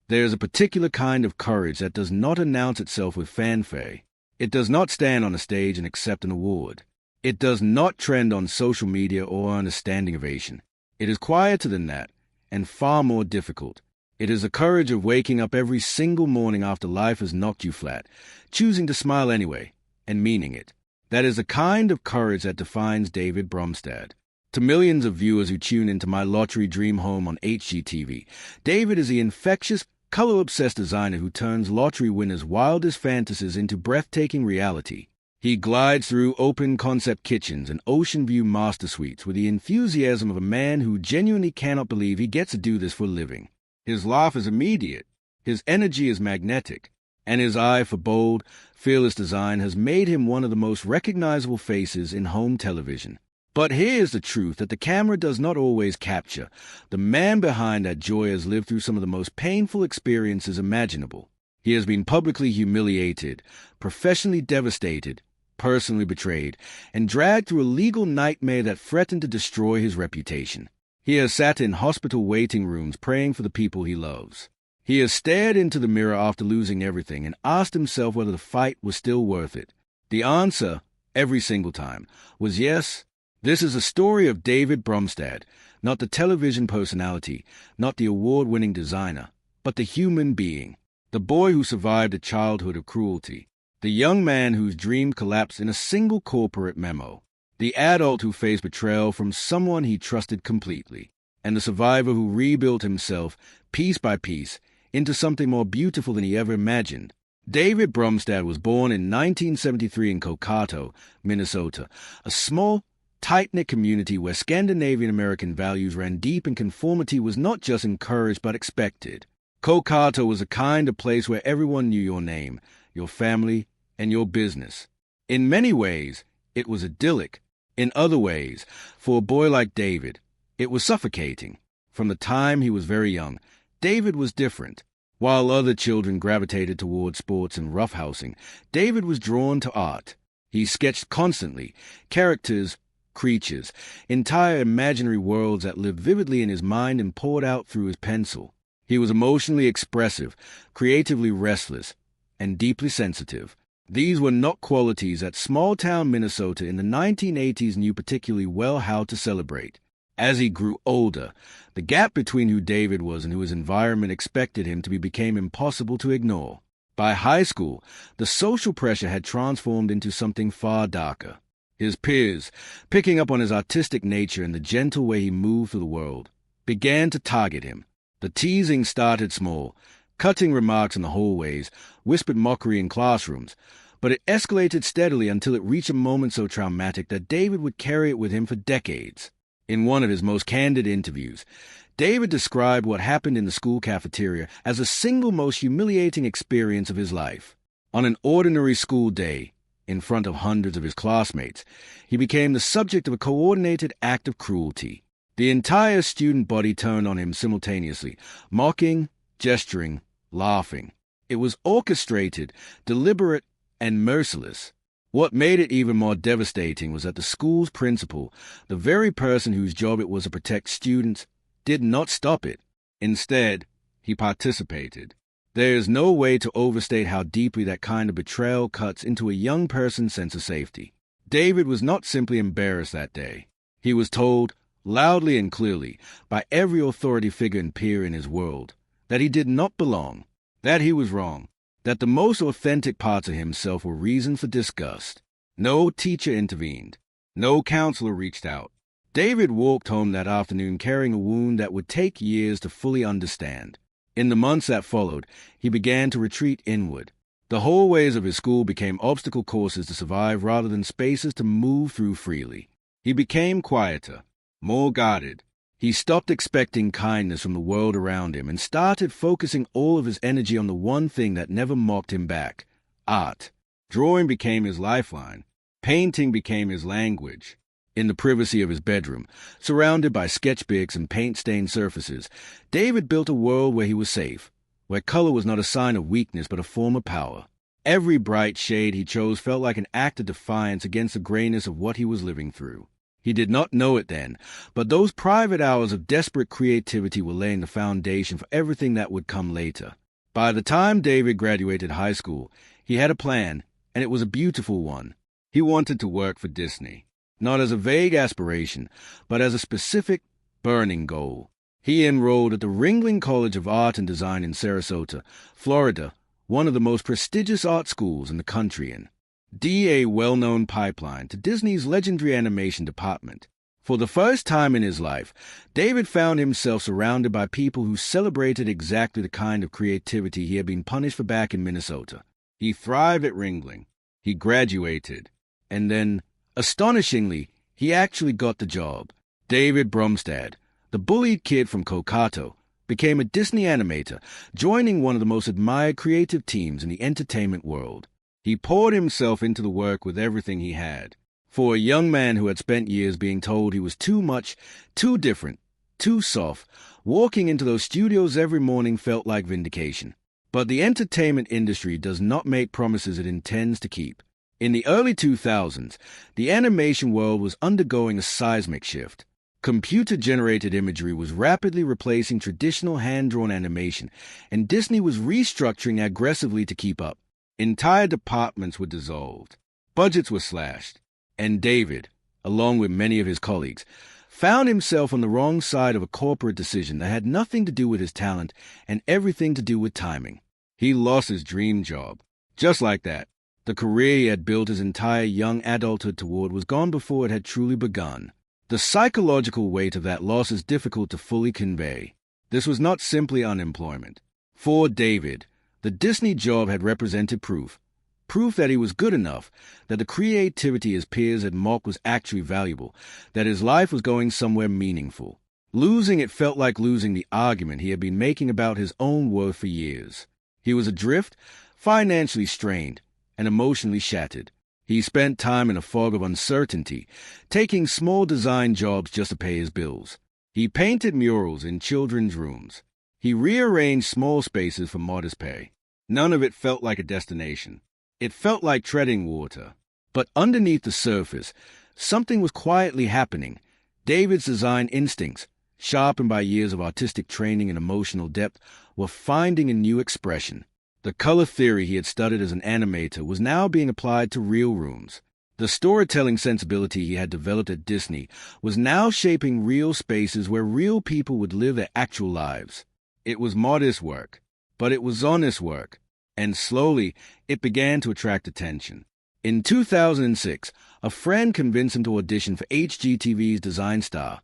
There is a particular kind of courage that does not announce itself with fanfare. It does not stand on a stage and accept an award. It does not trend on social media or earn a standing ovation. It is quieter than that, and far more difficult. It is the courage of waking up every single morning after life has knocked you flat, choosing to smile anyway, and meaning it. That is the kind of courage that defines David Bromstad. To millions of viewers who tune into My Lottery Dream Home on HGTV, David is the infectious, color-obsessed designer who turns lottery winners' wildest fantasies into breathtaking reality. He glides through open-concept kitchens and ocean-view master suites with the enthusiasm of a man who genuinely cannot believe he gets to do this for a living. His laugh is immediate, his energy is magnetic, and his eye for bold, fearless design has made him one of the most recognizable faces in home television. But here's the truth that the camera does not always capture. The man behind that joy has lived through some of the most painful experiences imaginable. He has been publicly humiliated, professionally devastated, personally betrayed, and dragged through a legal nightmare that threatened to destroy his reputation. He has sat in hospital waiting rooms praying for the people he loves. He has stared into the mirror after losing everything and asked himself whether the fight was still worth it. The answer, every single time, was yes. This is a story of David Bromstad, not the television personality, not the award-winning designer, but the human being, the boy who survived a childhood of cruelty, the young man whose dream collapsed in a single corporate memo, the adult who faced betrayal from someone he trusted completely, and the survivor who rebuilt himself, piece by piece, into something more beautiful than he ever imagined. David Bromstad was born in 1973 in Cokato, Minnesota, a small, tight-knit community where Scandinavian-American values ran deep and conformity was not just encouraged but expected. Cokato was a kind of place where everyone knew your name, your family, and your business. In many ways, it was idyllic. In other ways, for a boy like David, it was suffocating. From the time he was very young, David was different. While other children gravitated toward sports and roughhousing, David was drawn to art. He sketched constantly, characters, creatures, entire imaginary worlds that lived vividly in his mind and poured out through his pencil. He was emotionally expressive, creatively restless, and deeply sensitive. These were not qualities that small-town Minnesota in the 1980s knew particularly well how to celebrate. As he grew older, the gap between who David was and who his environment expected him to be became impossible to ignore. By high school, the social pressure had transformed into something far darker. His peers, picking up on his artistic nature and the gentle way he moved through the world, began to target him. The teasing started small, cutting remarks in the hallways, whispered mockery in classrooms, but it escalated steadily until it reached a moment so traumatic that David would carry it with him for decades. In one of his most candid interviews, David described what happened in the school cafeteria as the single most humiliating experience of his life. On an ordinary school day, in front of hundreds of his classmates, he became the subject of a coordinated act of cruelty. The entire student body turned on him simultaneously, mocking, gesturing, laughing. It was orchestrated, deliberate, and merciless. What made it even more devastating was that the school's principal, the very person whose job it was to protect students, did not stop it. Instead, he participated. There is no way to overstate how deeply that kind of betrayal cuts into a young person's sense of safety. David was not simply embarrassed that day. He was told, loudly and clearly, by every authority figure and peer in his world, that he did not belong, that he was wrong, that the most authentic parts of himself were reason for disgust. No teacher intervened. No counselor reached out. David walked home that afternoon carrying a wound that would take years to fully understand. In the months that followed, he began to retreat inward. The hallways of his school became obstacle courses to survive rather than spaces to move through freely. He became quieter, more guarded. He stopped expecting kindness from the world around him and started focusing all of his energy on the one thing that never mocked him back: art. Drawing became his lifeline. Painting became his language. In the privacy of his bedroom, surrounded by sketchbooks and paint-stained surfaces, David built a world where he was safe, where color was not a sign of weakness but a form of power. Every bright shade he chose felt like an act of defiance against the grayness of what he was living through. He did not know it then, but those private hours of desperate creativity were laying the foundation for everything that would come later. By the time David graduated high school, he had a plan, and it was a beautiful one. He wanted to work for Disney, not as a vague aspiration, but as a specific, burning goal. He enrolled at the Ringling College of Art and Design in Sarasota, Florida, one of the most prestigious art schools in the country, and a well-known pipeline to Disney's legendary animation department. For the first time in his life, David found himself surrounded by people who celebrated exactly the kind of creativity he had been punished for back in Minnesota. He thrived at Ringling. He graduated. And then, astonishingly, he actually got the job. David Bromstad, the bullied kid from Kolkata, became a Disney animator, joining one of the most admired creative teams in the entertainment world. He poured himself into the work with everything he had. For a young man who had spent years being told he was too much, too different, too soft, walking into those studios every morning felt like vindication. But the entertainment industry does not make promises it intends to keep. In the early 2000s, the animation world was undergoing a seismic shift. Computer-generated imagery was rapidly replacing traditional hand-drawn animation, and Disney was restructuring aggressively to keep up. Entire departments were dissolved. Budgets were slashed. And David, along with many of his colleagues, found himself on the wrong side of a corporate decision that had nothing to do with his talent and everything to do with timing. He lost his dream job. Just like that, the career he had built his entire young adulthood toward was gone before it had truly begun. The psychological weight of that loss is difficult to fully convey. This was not simply unemployment. For David, the Disney job had represented proof that he was good enough, that the creativity his peers had mocked was actually valuable, that his life was going somewhere meaningful. Losing it felt like losing the argument he had been making about his own worth for years. He was adrift, financially strained, and emotionally shattered. He spent time in a fog of uncertainty, taking small design jobs just to pay his bills. He painted murals in children's rooms. He rearranged small spaces for modest pay. None of it felt like a destination. It felt like treading water. But underneath the surface, something was quietly happening. David's design instincts, sharpened by years of artistic training and emotional depth, were finding a new expression. The color theory he had studied as an animator was now being applied to real rooms. The storytelling sensibility he had developed at Disney was now shaping real spaces where real people would live their actual lives. It was modest work, but it was honest work. And slowly, it began to attract attention. In 2006, a friend convinced him to audition for HGTV's Design Star,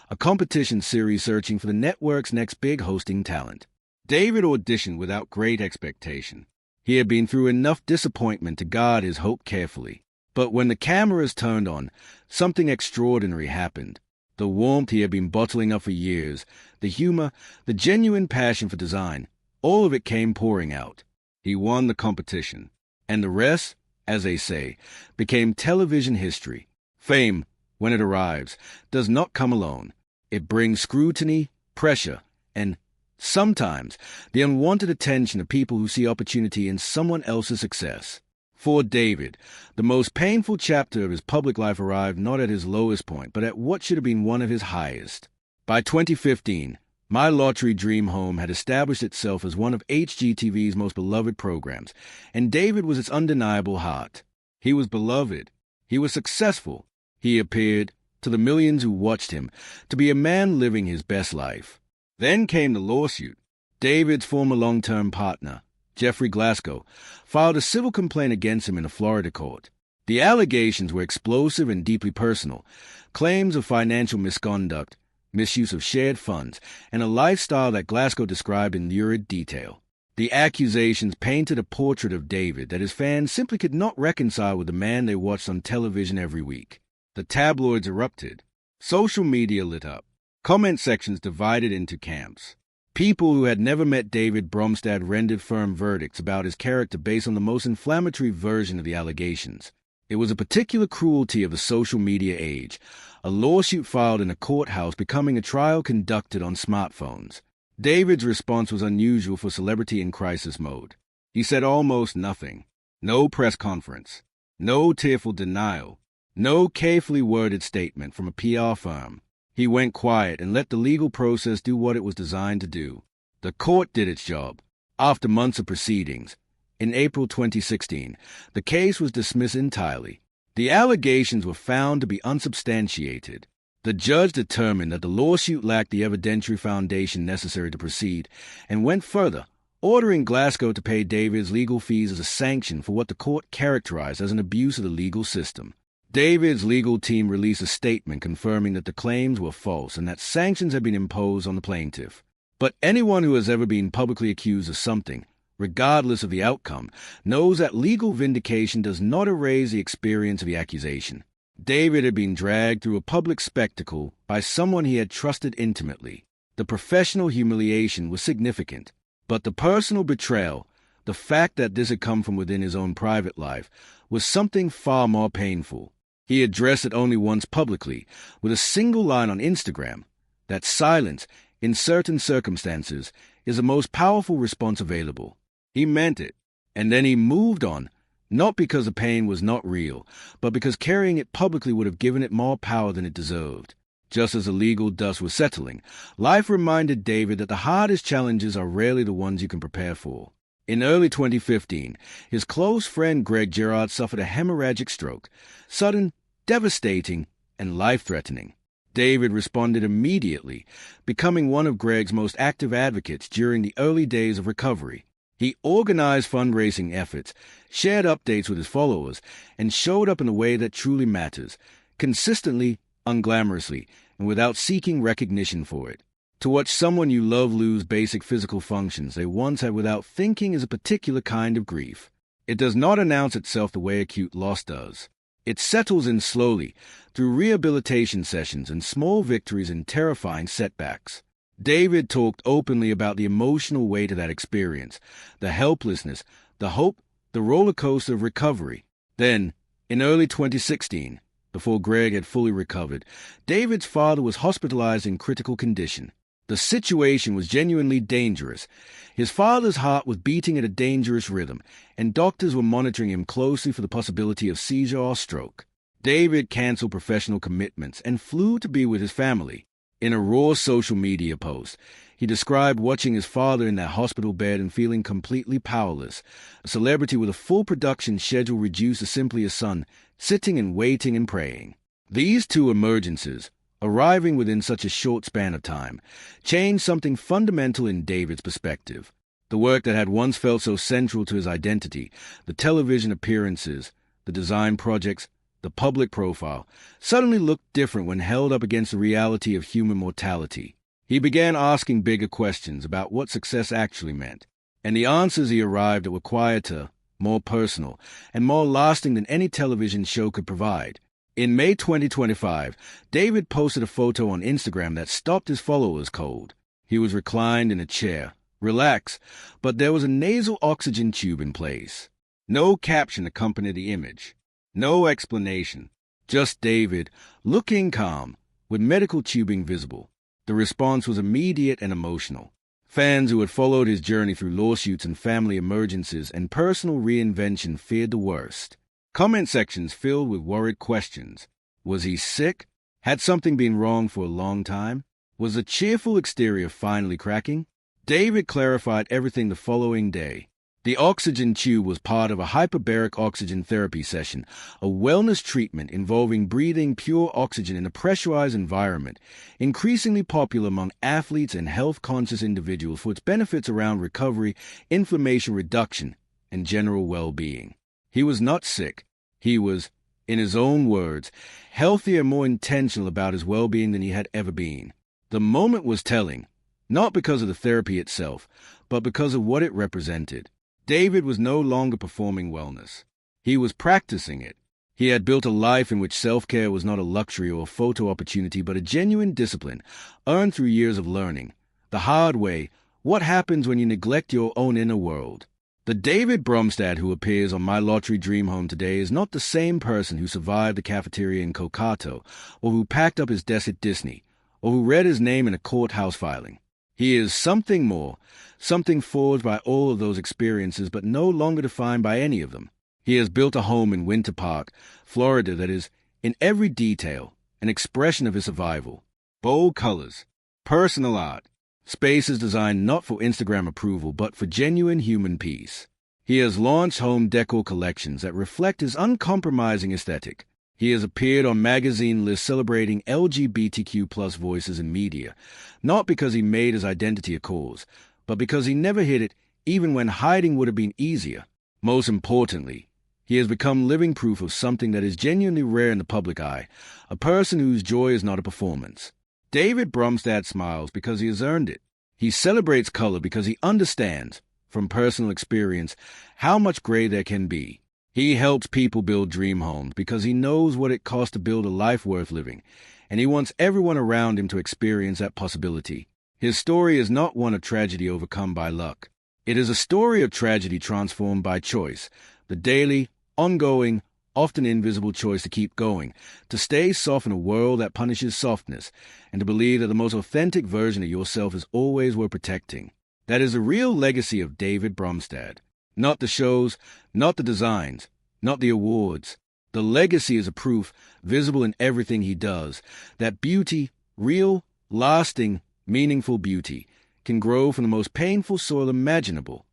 a competition series searching for the network's next big hosting talent. David auditioned without great expectation. He had been through enough disappointment to guard his hope carefully. But when the cameras turned on, something extraordinary happened. The warmth he had been bottling up for years, the humor, the genuine passion for design, all of it came pouring out. He won the competition, and the rest, as they say, became television history. Fame, when it arrives, does not come alone. It brings scrutiny, pressure, and, sometimes, the unwanted attention of people who see opportunity in someone else's success. For David, the most painful chapter of his public life arrived not at his lowest point, but at what should have been one of his highest. By 2015, My Lottery Dream Home had established itself as one of HGTV's most beloved programs, and David was its undeniable heart. He was beloved. He was successful. He appeared, to the millions who watched him, to be a man living his best life. Then came the lawsuit. David's former long-term partner, Jeffrey Glasgow, filed a civil complaint against him in a Florida court. The allegations were explosive and deeply personal, claims of financial misconduct, misuse of shared funds, and a lifestyle that Glasgow described in lurid detail. The accusations painted a portrait of David that his fans simply could not reconcile with the man they watched on television every week. The tabloids erupted. Social media lit up. Comment sections divided into camps. People who had never met David Bromstad rendered firm verdicts about his character based on the most inflammatory version of the allegations. It was a particular cruelty of the social media age, a lawsuit filed in a courthouse becoming a trial conducted on smartphones. David's response was unusual for celebrity in crisis mode. He said almost nothing. No press conference. No tearful denial. No carefully worded statement from a PR firm. He went quiet and let the legal process do what it was designed to do. The court did its job. After months of proceedings, in April 2016, the case was dismissed entirely. The allegations were found to be unsubstantiated. The judge determined that the lawsuit lacked the evidentiary foundation necessary to proceed and went further, ordering Glasgow to pay David's legal fees as a sanction for what the court characterized as an abuse of the legal system. David's legal team released a statement confirming that the claims were false and that sanctions had been imposed on the plaintiff. But anyone who has ever been publicly accused of something, regardless of the outcome, knows that legal vindication does not erase the experience of the accusation. David had been dragged through a public spectacle by someone he had trusted intimately. The professional humiliation was significant, but the personal betrayal, the fact that this had come from within his own private life, was something far more painful. He addressed it only once publicly, with a single line on Instagram, that silence, in certain circumstances, is the most powerful response available. He meant it, and then he moved on, not because the pain was not real, but because carrying it publicly would have given it more power than it deserved. Just as the legal dust was settling, life reminded David that the hardest challenges are rarely the ones you can prepare for. In early 2015, his close friend Greg Gerard suffered a hemorrhagic stroke, sudden, devastating, and life-threatening. David responded immediately, becoming one of Greg's most active advocates during the early days of recovery. He organized fundraising efforts, shared updates with his followers, and showed up in a way that truly matters, consistently, unglamorously, and without seeking recognition for it. To watch someone you love lose basic physical functions they once had without thinking is a particular kind of grief. It does not announce itself the way acute loss does. It settles in slowly, through rehabilitation sessions and small victories and terrifying setbacks. David talked openly about the emotional weight of that experience, the helplessness, the hope, the roller coaster of recovery. Then, in early 2016, before Greg had fully recovered, David's father was hospitalized in critical condition. The situation was genuinely dangerous. His father's heart was beating at a dangerous rhythm, and doctors were monitoring him closely for the possibility of seizure or stroke. David canceled professional commitments and flew to be with his family. In a raw social media post, he described watching his father in that hospital bed and feeling completely powerless, a celebrity with a full production schedule reduced to simply a son, sitting and waiting and praying. These two emergences, arriving within such a short span of time, changed something fundamental in David's perspective. The work that had once felt so central to his identity, the television appearances, the design projects, the public profile, suddenly looked different when held up against the reality of human mortality. He began asking bigger questions about what success actually meant, and the answers he arrived at were quieter, more personal, and more lasting than any television show could provide. In May 2025, David posted a photo on Instagram that stopped his followers cold. He was reclined in a chair, relaxed, but there was a nasal oxygen tube in place. No caption accompanied the image. No explanation. Just David, looking calm, with medical tubing visible. The response was immediate and emotional. Fans who had followed his journey through lawsuits and family emergencies and personal reinvention feared the worst. Comment sections filled with worried questions. Was he sick? Had something been wrong for a long time? Was the cheerful exterior finally cracking? David clarified everything the following day. The oxygen tube was part of a hyperbaric oxygen therapy session, a wellness treatment involving breathing pure oxygen in a pressurized environment, increasingly popular among athletes and health-conscious individuals for its benefits around recovery, inflammation reduction, and general well-being. He was not sick. He was, in his own words, healthier and more intentional about his well-being than he had ever been. The moment was telling, not because of the therapy itself, but because of what it represented. David was no longer performing wellness. He was practicing it. He had built a life in which self-care was not a luxury or a photo opportunity, but a genuine discipline, earned through years of learning. The hard way, what happens when you neglect your own inner world. The David Bromstad who appears on My Lottery Dream Home today is not the same person who survived the cafeteria in Cocato, or who packed up his desk at Disney, or who read his name in a courthouse filing. He is something more, something forged by all of those experiences but no longer defined by any of them. He has built a home in Winter Park, Florida that is In every detail, an expression of his survival. Bold colors, personal art, spaces designed not for Instagram approval but for genuine human peace. He has launched home decor collections that reflect his uncompromising aesthetic. He has appeared on magazine lists celebrating LGBTQ+ voices in media, not because he made his identity a cause, but because he never hid it even when hiding would have been easier. Most importantly, he has become living proof of something that is genuinely rare in the public eye, a person whose joy is not a performance. David Bromstad smiles because he has earned it. He celebrates color because he understands, from personal experience, how much gray there can be. He helps people build dream homes because he knows what it costs to build a life worth living, and he wants everyone around him to experience that possibility. His story is not one of tragedy overcome by luck. It is a story of tragedy transformed by choice, the daily, ongoing, often invisible choice to keep going, to stay soft in a world that punishes softness, and to believe that the most authentic version of yourself is always worth protecting. That is the real legacy of David Bromstad. Not the shows, not the designs, not the awards. The legacy is a proof, visible in everything he does, that beauty, real, lasting, meaningful beauty, can grow from the most painful soil imaginable.